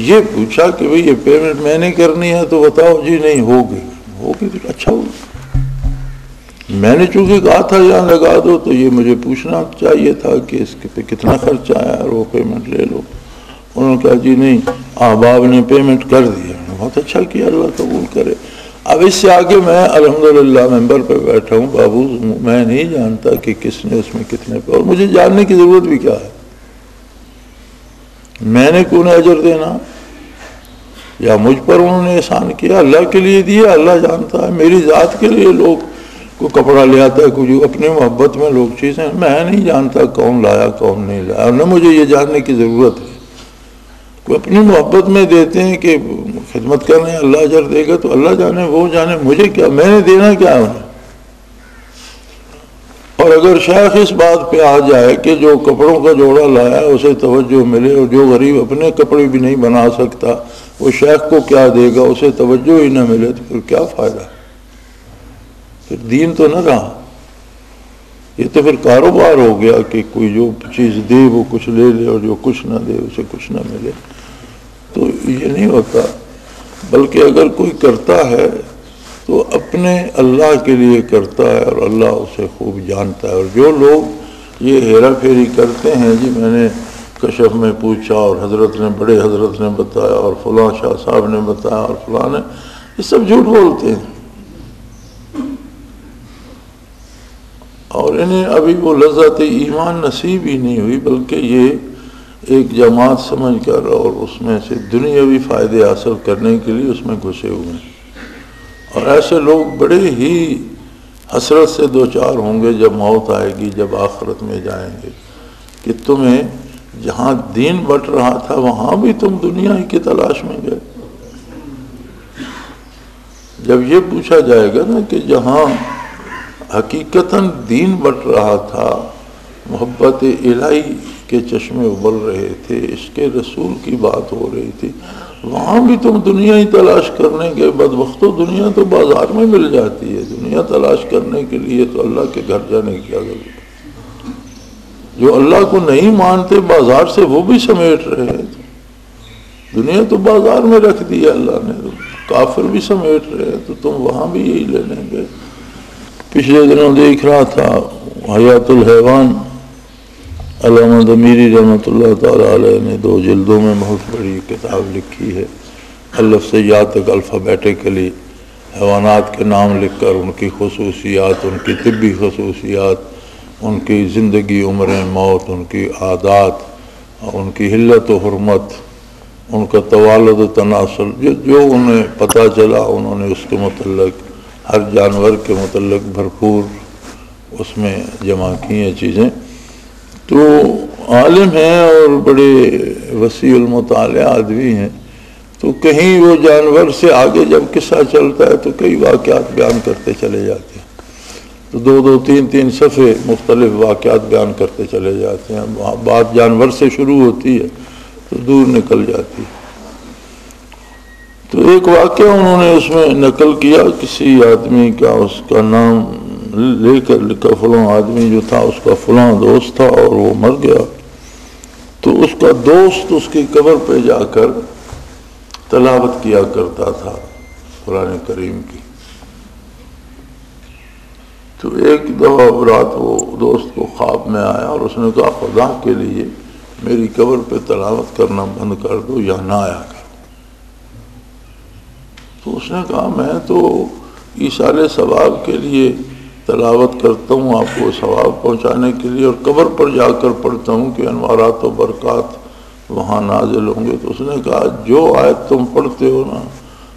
یہ پوچھا کہ بھئی یہ پیمنٹ میں نے کرنی ہے تو بتاؤ، جی نہیں ہوگی تو اچھا ہوگا۔ میں نے چونکہ کہا تھا یہاں لگا دو، تو یہ مجھے پوچھنا چاہیے تھا کہ اس پہ کتنا خرچ آیا اور وہ پیمنٹ لے لو۔ انہوں نے کہا جی نہیں، احباب نے پیمنٹ کر دی۔ بہت اچھا کیا، اللہ قبول کرے۔ اب اس سے آگے میں الحمدللہ ممبر پہ بیٹھا ہوں، بابو میں نہیں جانتا کہ کس نے اس میں کتنے پہ، اور مجھے جاننے کی ضرورت بھی کیا ہے؟ میں نے کیوں اجر دینا؟ یا مجھ پر انہوں نے احسان کیا، اللہ کے لیے دیا، اللہ جانتا ہے۔ میری ذات کے لیے لوگ کو کپڑا لے آتا ہے، کچھ اپنی محبت میں لوگ چیزیں، میں نہیں جانتا کون لایا کون نہیں لایا، اور نہ مجھے یہ جاننے کی ضرورت ہے۔ کوئی اپنی محبت میں دیتے ہیں کہ خدمت کرنے اللہ اجر دے گا، تو اللہ جانے، وہ جانے، مجھے کیا، میں نے دینا کیا ہے انہیں۔ اور اگر شیخ اس بات پہ آ جائے کہ جو کپڑوں کا جوڑا لایا اسے توجہ ملے، اور جو غریب اپنے کپڑے بھی نہیں بنا سکتا وہ شیخ کو کیا دے گا، اسے توجہ ہی نہ ملے، تو پھر کیا فائدہ؟ پھر دین تو نہ رہا، یہ تو پھر کاروبار ہو گیا کہ کوئی جو چیز دے وہ کچھ لے لے، اور جو کچھ نہ دے اسے کچھ نہ ملے۔ تو یہ نہیں ہوتا، بلکہ اگر کوئی کرتا ہے تو اپنے اللہ کے لیے کرتا ہے، اور اللہ اسے خوب جانتا ہے۔ اور جو لوگ یہ ہیرا پھیری کرتے ہیں جی میں نے کشف میں پوچھا اور حضرت نے بڑے حضرت نے بتایا اور فلاں شاہ صاحب نے بتایا اور فلاں نے، یہ سب جھوٹ بولتے ہیں، اور انہیں ابھی وہ لذت ایمان نصیب ہی نہیں ہوئی، بلکہ یہ ایک جماعت سمجھ کر اور اس میں سے دنیاوی فائدے حاصل کرنے کے لیے اس میں گھسے ہوئے ہیں۔ اور ایسے لوگ بڑے ہی حسرت سے دوچار ہوں گے جب موت آئے گی، جب آخرت میں جائیں گے، کہ تمہیں جہاں دین بٹ رہا تھا وہاں بھی تم دنیا ہی کی تلاش میں گئے۔ جب یہ پوچھا جائے گا نا کہ جہاں حقیقتاً دین بٹ رہا تھا، محبت الہی کے چشمے ابل رہے تھے، عشق رسول کی بات ہو رہی تھی، وہاں بھی تم دنیا ہی تلاش کرنے گئے۔ بدبختو، دنیا تو بازار میں مل جاتی ہے، دنیا تلاش کرنے کے لیے تو اللہ کے گھر جانے کی کیا ضرورت؟ جو اللہ کو نہیں مانتے بازار سے وہ بھی سمیٹ رہے ہیں، دنیا تو بازار میں رکھ دی ہے اللہ نے، کافر بھی سمیٹ رہے ہیں، تو تم وہاں بھی یہی لینے گئے۔ پچھلے دنوں دیکھ رہا تھا حیات الحیوان، علامہ ضمیری رحمۃ اللہ تعالیٰ علیہ نے 2 جلدوں میں بہت بڑی کتاب لکھی ہے، الف سے یا تک الفابیٹیکلی حیوانات کے نام لکھ کر ان کی خصوصیات، ان کی طبی خصوصیات، ان کی زندگی، عمریں، موت، ان کی عادات، ان کی حلت و حرمت، ان کا توالد و تناسل، جو انہیں پتہ چلا انہوں نے اس کے متعلق، ہر جانور کے متعلق بھرپور اس میں جمع کی ہیں چیزیں۔ تو عالم ہیں اور بڑے وسیع المطالعہ آدمی ہیں، تو کہیں وہ جانور سے آگے جب قصہ چلتا ہے تو کئی واقعات بیان کرتے چلے جاتے ہیں، تو 2 3 صفحے مختلف واقعات بیان کرتے چلے جاتے ہیں، بات جانور سے شروع ہوتی ہے تو دور نکل جاتی ہے۔ تو ایک واقعہ انہوں نے اس میں نقل کیا، کسی آدمی کا، اس کا نام لے کر لکھا، فلاں آدمی جو تھا اس کا فلاں دوست تھا اور وہ مر گیا، تو اس کا دوست اس کی قبر پہ جا کر تلاوت کیا کرتا تھا قرآن کریم کی۔ تو ایک دفعہ رات وہ دوست کو خواب میں آیا اور اس نے کہا خدا کے لیے میری قبر پہ تلاوت کرنا بند کر دو یا نہ آیا کر۔ تو اس نے کہا میں تو ایصال ثواب کے لیے تلاوت کرتا ہوں، آپ کو ثواب پہنچانے کے لیے، اور قبر پر جا کر پڑھتا ہوں کہ انوارات و برکات وہاں نازل ہوں گے۔ تو اس نے کہا جو آیت تم پڑھتے ہو نا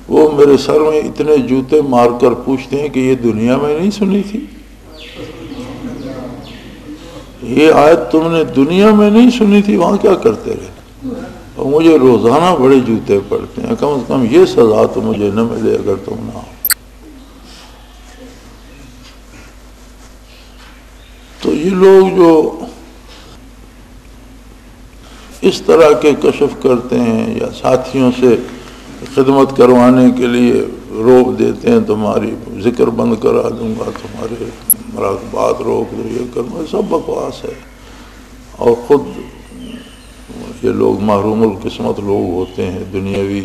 وہ میرے سر میں اتنے جوتے مار کر پوچھتے ہیں کہ یہ دنیا میں نہیں سنی تھی، یہ آیت تم نے دنیا میں نہیں سنی تھی، وہاں کیا کرتے رہے؟ اور مجھے روزانہ بڑے جوتے پڑتے ہیں، کم از کم یہ سزا تو مجھے نہ ملے اگر تم نہ ہو۔ تو یہ لوگ جو اس طرح کے کشف کرتے ہیں یا ساتھیوں سے خدمت کروانے کے لیے روک دیتے ہیں، تمہاری ذکر بند کرا دوں گا، تمہارے مراقبات روک دو، یہ کرنا، سب بکواس ہے۔ اور خود یہ لوگ محروم القسمت لوگ ہوتے ہیں، دنیاوی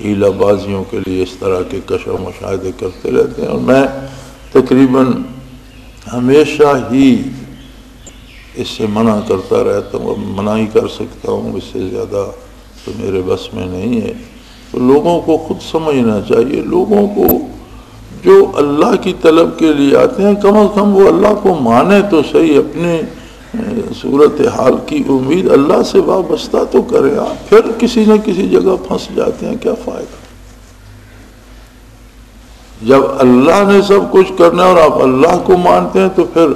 ہیلہ بازیوں کے لیے اس طرح کے کشف مشاہدے کرتے رہتے ہیں۔ اور میں تقریباً ہمیشہ ہی اس سے منع کرتا رہتا ہوں، منع ہی کر سکتا ہوں، اس سے زیادہ تو میرے بس میں نہیں ہے۔ تو لوگوں کو خود سمجھنا چاہیے، لوگوں کو جو اللہ کی طلب کے لیے آتے ہیں کم از کم وہ اللہ کو مانے تو صحیح، اپنے صورتحال کی امید اللہ سے وابستہ تو کریں۔ آپ پھر کسی نہ کسی جگہ پھنس جاتے ہیں، کیا فائدہ؟ جب اللہ نے سب کچھ کرنا ہے اور آپ اللہ کو مانتے ہیں تو پھر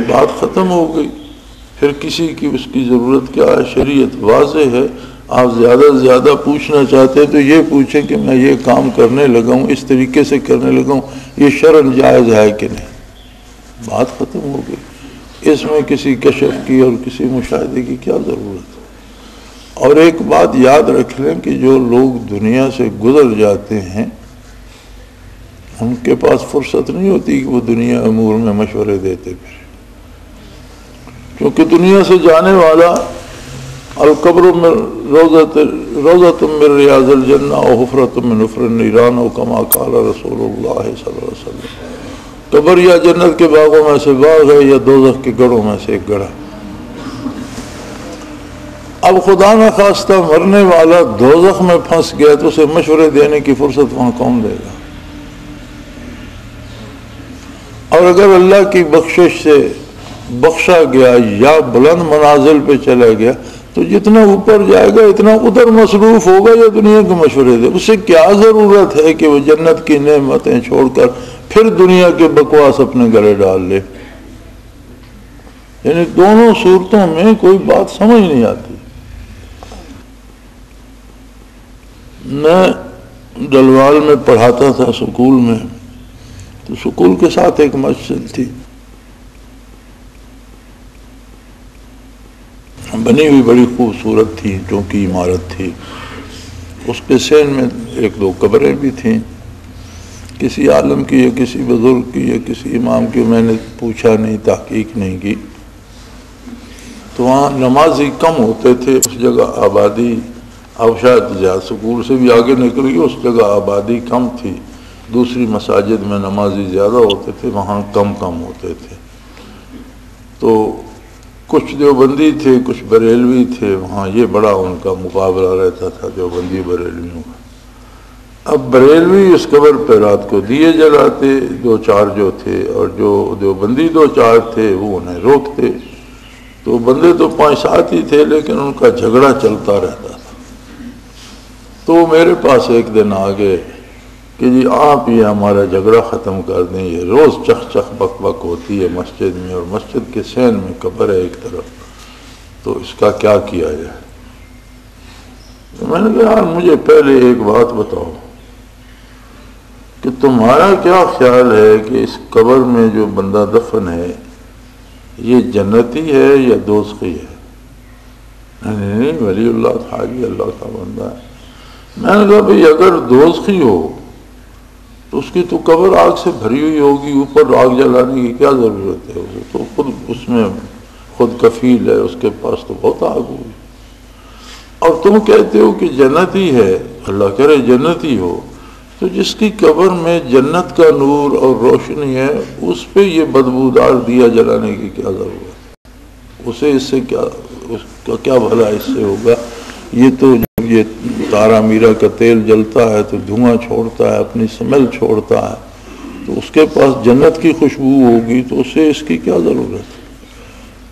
بات ختم ہو گئی، پھر کسی کی اس کی ضرورت کیا ہے؟ شریعت واضح ہے۔ آپ زیادہ سے زیادہ پوچھنا چاہتے ہیں تو یہ پوچھیں کہ میں یہ کام کرنے لگا ہوں، اس طریقے سے کرنے لگا ہوں، یہ شرعاً جائز ہے کہ نہیں؟ بات ختم ہو گئی۔ اس میں کسی کشف کی اور کسی مشاہدے کی کیا ضرورت ہے؟ اور ایک بات یاد رکھ لیں کہ جو لوگ دنیا سے گزر جاتے ہیں ان کے پاس فرصت نہیں ہوتی کہ وہ دنیا امور میں مشورے دیتے پھر، کیونکہ دنیا سے جانے والا القبر میں روضۃ من ریاض الجنہ و حفرۃ من حفر النیران و کما قال رسول اللہ صلی اللہ علیہ وسلم، قبر یا جنت کے باغوں میں سے باغ ہے یا دوزخ کے گڑھوں میں سے ایک گڑھا۔ اب خدا نہ خواستہ مرنے والا دوزخ میں پھنس گیا تو اسے مشورے دینے کی فرصت وہاں کون دے گا؟ اور اگر اللہ کی بخشش سے بخشا گیا یا بلند منازل پہ چلا گیا تو جتنا اوپر جائے گا اتنا ادھر مصروف ہوگا یا دنیا کے مشورے دے۔ اسے کیا ضرورت ہے کہ وہ جنت کی نعمتیں چھوڑ کر پھر دنیا کے بکواس اپنے گلے ڈال لے؟ یعنی دونوں صورتوں میں کوئی بات سمجھ نہیں آتی۔ میں ڈلوال میں پڑھاتا تھا سکول میں، تو سکول کے ساتھ ایک مسجد تھی، بنی ہوئی بڑی خوبصورت تھی، چونکی عمارت تھی۔ اس کے سین میں ایک دو قبریں بھی تھیں، کسی عالم کی یا کسی بزرگ کی یا کسی امام کی میں نے پوچھا نہیں، تحقیق نہیں کی۔ تو وہاں نمازی کم ہوتے تھے، اس جگہ آبادی اب شاید زیادہ سکول سے بھی آگے نکل گئی، اس جگہ آبادی کم تھی، دوسری مساجد میں نمازی زیادہ ہوتے تھے، وہاں کم ہوتے تھے۔ تو کچھ دیوبندی تھے، کچھ بریلوی تھے، وہاں یہ بڑا ان کا مقابلہ رہتا تھا دیوبندی بریلویوں کا۔ اب بریلوی اس قبر پہ رات کو دیے جلاتے، دو چار جو تھے، اور جو دیوبندی دو چار تھے وہ انہیں روکتے۔ تو بندے تو 5-7 ہی تھے، لیکن ان کا جھگڑا چلتا رہتا تھا۔ تو میرے پاس ایک دن آ گئے کہ جی آپ یہ ہمارا جھگڑا ختم کر دیں، یہ روز چخ چخ بک بک ہوتی ہے مسجد میں، اور مسجد کے سین میں قبر ہے ایک طرف، تو اس کا کیا کیا جائے؟ تو میں نے کہا یار مجھے پہلے ایک بات بتاؤ کہ تمہارا کیا خیال ہے کہ اس قبر میں جو بندہ دفن ہے یہ جنتی ہے یا دوزخی ہے؟ نہیں ولی اللہ تھا جی، اللہ کا بندہ ہے۔ میں نے کہا بھئی اگر دوزخی ہو تو اس کی تو قبر آگ سے بھری ہوئی ہوگی، اوپر آگ جلانے کی کیا ضرورت ہے؟ اسے تو خود اس میں خود کفیل ہے، اس کے پاس تو بہت آگ ہوئی۔ اور تم کہتے ہو کہ جنتی ہے، اللہ کرے جنتی ہو، تو جس کی قبر میں جنت کا نور اور روشنی ہے اس پہ یہ بدبودار دیا جلانے کی کیا ضرورت ہے؟ اسے اس سے کیا، اس کا کیا بھلا اس سے ہوگا؟ یہ تو جب یہ تارا میرا کا تیل جلتا ہے تو دھواں چھوڑتا ہے، اپنی سمیل چھوڑتا ہے، تو اس کے پاس جنت کی خوشبو ہوگی تو اسے اس کی کیا ضرورت ہے؟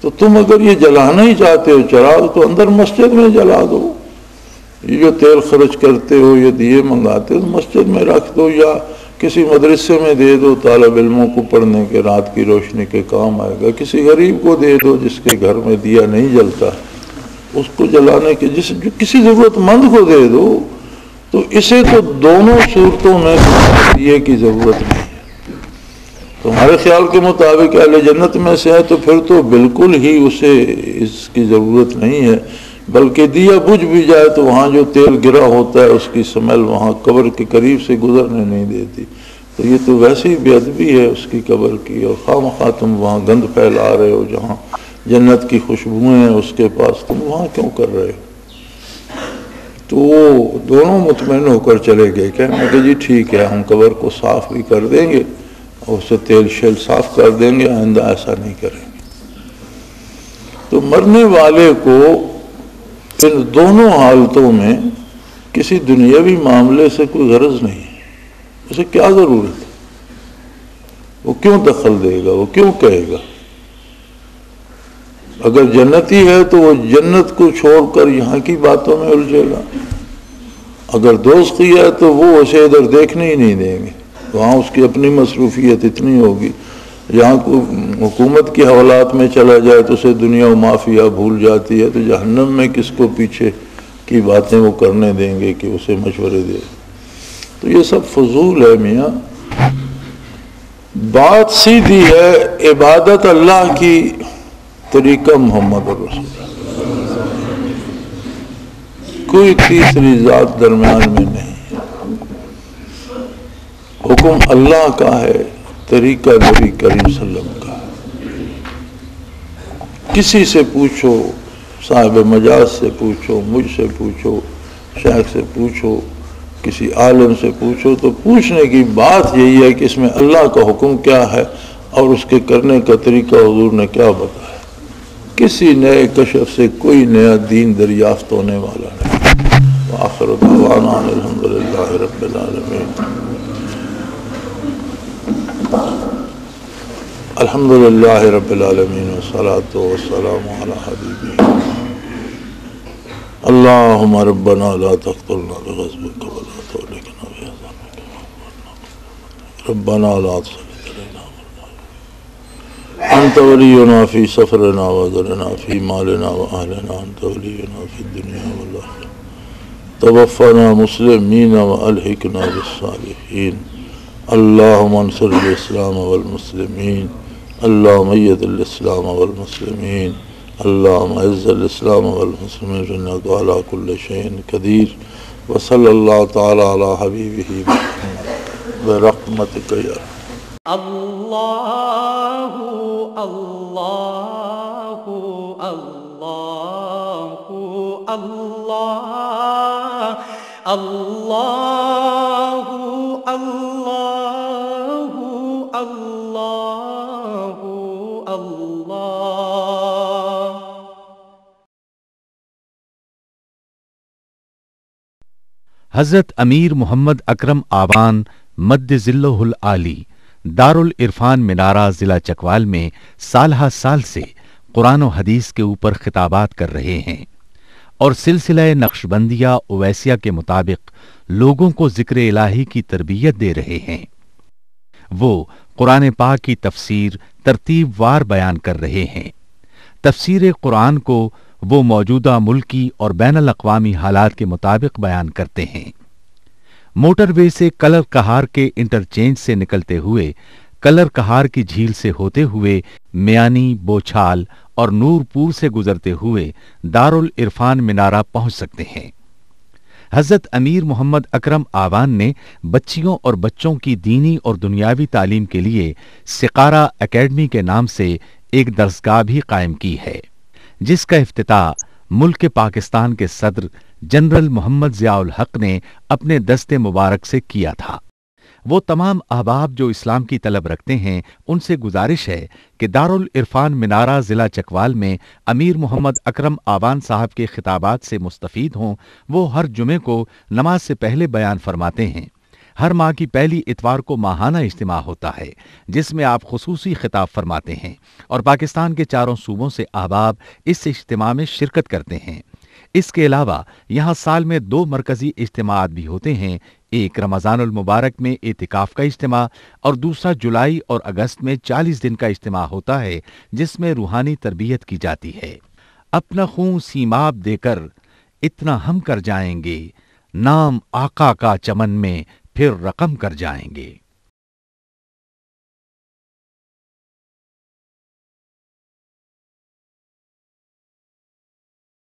تو تم اگر یہ جلانا ہی چاہتے ہو چراغ تو اندر مسجد میں جلا دو، یہ جو تیل خرچ کرتے ہو، یہ دیے منگاتے ہو مسجد میں رکھ دو، یا کسی مدرسے میں دے دو، طالب علموں کو پڑھنے کے رات کی روشنی کے کام آئے گا، کسی غریب کو دے دو جس کے گھر میں دیا نہیں جلتا، اس کو جلانے کے جو کسی ضرورت مند کو دے دو۔ تو اسے تو دونوں صورتوں میں دیے کی ضرورت نہیں ہے۔ تمہارے خیال کے مطابق اہل جنت میں سے ہے تو پھر تو بالکل ہی اسے اس کی ضرورت نہیں ہے، بلکہ دیا بجھ بھی جائے تو وہاں جو تیل گرا ہوتا ہے اس کی سمیل وہاں قبر کے قریب سے گزرنے نہیں دیتی۔ تو یہ تو ویسے ہی بے ادبی ہے اس کی قبر کی، اور خواہ مخواہ تم وہاں گند پھیلا رہے ہو، جہاں جنت کی خوشبوئیں ہیں اس کے پاس تم وہاں کیوں کر رہے ہو؟ تو وہ دونوں مطمئن ہو کر چلے گئے، کہنے کہ جی ٹھیک ہے ہم قبر کو صاف بھی کر دیں گے اور اسے تیل شیل صاف کر دیں گے، آئندہ ایسا نہیں کریں گے۔ تو مرنے والے کو ان دونوں حالتوں میں کسی دنیاوی معاملے سے کوئی غرض نہیں ہے، اسے کیا ضرورت ہے؟ وہ کیوں دخل دے گا؟ وہ کیوں کہے گا؟ اگر جنتی ہے تو وہ جنت کو چھوڑ کر یہاں کی باتوں میں الجھے گا، اگر دوزخی ہے تو وہ اسے ادھر دیکھنے ہی نہیں دیں گے، وہاں اس کی اپنی مصروفیت اتنی ہوگی، یہاں کو حکومت کے حوالات میں چلا جائے تو اسے دنیا و مافیا بھول جاتی ہے، تو جہنم میں کس کو پیچھے کی باتیں وہ کرنے دیں گے کہ اسے مشورے دے؟ تو یہ سب فضول ہے میاں۔ بات سیدھی ہے، عبادت اللہ کی، طریقہ محمد رسول اللہ، کوئی تیسری ذات درمیان میں نہیں ہے۔ حکم اللہ کا ہے، طریقہ نبی کریم صلی اللہ علیہ وسلم کا ہے۔ کسی سے پوچھو، صاحب مجاز سے پوچھو، مجھ سے پوچھو، شیخ سے پوچھو، کسی عالم سے پوچھو تو پوچھنے کی بات یہی ہے کہ اس میں اللہ کا حکم کیا ہے اور اس کے کرنے کا طریقہ حضور نے کیا بتایا. کسی نئے کشف سے کوئی نیا دین دریافت ہونے والا نہیں. وآخر دعوانا الحمدللہ رب العالمین. الحمدللہ رب العالمین والصلاة والسلام علی حبیبہ. اللہم ربنا لا تقتلنا بغضبک ولا تهلكنا بعذابک ربنا لا تسلط علینا انت ولینا فی سفرنا وذرنا فی مالنا واہلنا انت ولینا فی الدنیا والآخرہ توفنا مسلمین والحقنا بالصالحین. اللہم انصر الاسلام والمسلمین. اللہم اید الاسلام والمسلمین. اللہم اعز الاسلام والمسلمین انک علی کل شیء قدیر. وصلی اللہ تعالی علی حبیبہ برحمتک یا اللہ اللہ اللہ اللہ اللہ اللہ اللہ اللہ. حضرت امیر محمد اکرم آوان مد ذلہ العالی دارالعرفان منارہ ضلع چکوال میں سالہ سال سے قرآن و حدیث کے اوپر خطابات کر رہے ہیں اور سلسلہ نقشبندیہ اویسیہ کے مطابق لوگوں کو ذکر الہی کی تربیت دے رہے ہیں. وہ قرآن پاک کی تفسیر ترتیب وار بیان کر رہے ہیں. تفسیر قرآن کو وہ موجودہ ملکی اور بین الاقوامی حالات کے مطابق بیان کرتے ہیں. موٹر وے سے کلر کہار کے انٹرچینج سے نکلتے ہوئے کلر کہار کی جھیل سے ہوتے ہوئے میانی، بوچھال اور نورپور سے گزرتے ہوئے دارالعرفان منارہ پہنچ سکتے ہیں. حضرت امیر محمد اکرم آوان نے بچیوں اور بچوں کی دینی اور دنیاوی تعلیم کے لیے سقارہ اکیڈمی کے نام سے ایک درسگاہ بھی قائم کی ہے، جس کا افتتاح ملک پاکستان کے صدر جنرل محمد ضیاء الحق نے اپنے دست مبارک سے کیا تھا. وہ تمام احباب جو اسلام کی طلب رکھتے ہیں ان سے گزارش ہے کہ دارالعرفان منارہ ضلع چکوال میں امیر محمد اکرم آوان صاحب کے خطابات سے مستفید ہوں. وہ ہر جمعے کو نماز سے پہلے بیان فرماتے ہیں. ہر ماہ کی پہلی اتوار کو ماہانہ اجتماع ہوتا ہے جس میں آپ خصوصی خطاب فرماتے ہیں اور پاکستان کے چاروں صوبوں سے احباب اس اجتماع میں شرکت کرتے ہیں. اس کے علاوہ یہاں سال میں 2 مرکزی اجتماعات بھی ہوتے ہیں. ایک رمضان المبارک میں اعتکاف کا اجتماع اور دوسرا جولائی اور اگست میں 40 دن کا اجتماع ہوتا ہے جس میں روحانی تربیت کی جاتی ہے. اپنا خون سیماب دے کر اتنا ہم کر جائیں گے، نام آقا کا چمن میں پھر رقم کر جائیں گے.